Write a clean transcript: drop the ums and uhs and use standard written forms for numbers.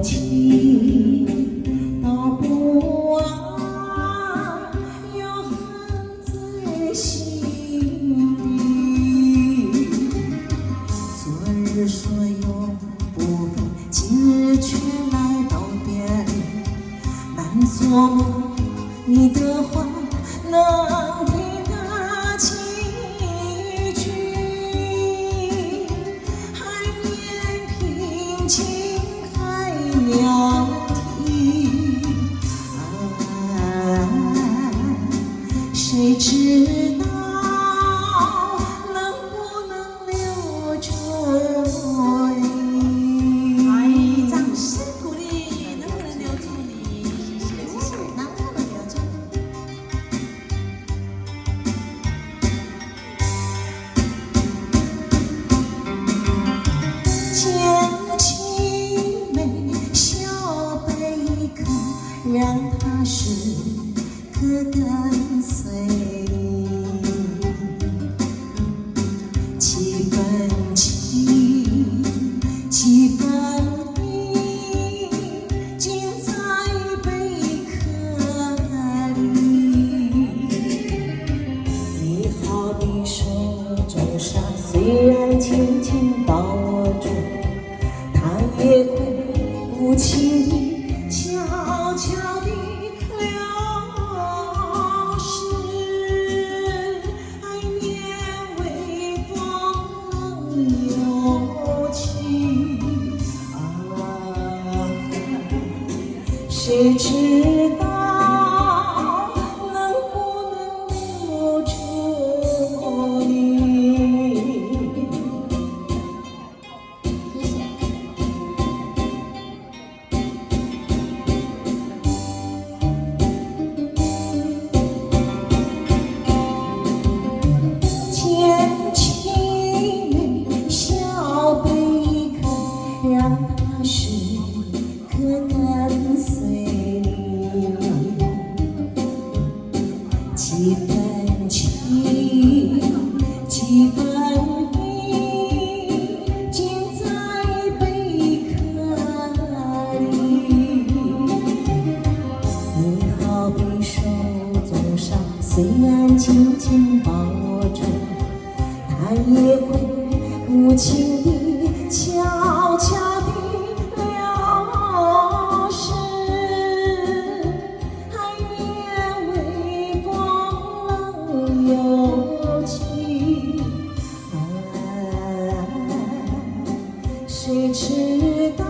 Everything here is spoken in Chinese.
情都不忘，又恨在心底。昨日说永不变，今日却来道别。难做梦，你的话能听得进去。海面平静，海鸟啼。谁知道能不能留住你？哎，掌声鼓励，能不能留住你？谢谢，谢谢。能不能留住你？捡起眉，笑悲歌，让它时刻跟随你。几分情，几分意，尽在贝壳里。你好比手中沙，虽然轻轻抱住，它也会无情地悄悄地流逝。海面微风能有情，谁知道能不能留住你？谢谢。捡起眉，笑悲歌，让它时刻跟随你。几分情，几分意，尽在贝壳里。你好比手中沙，虽然轻轻抱住，它也会无情地悄悄地流逝。海面微风能有情，谁知道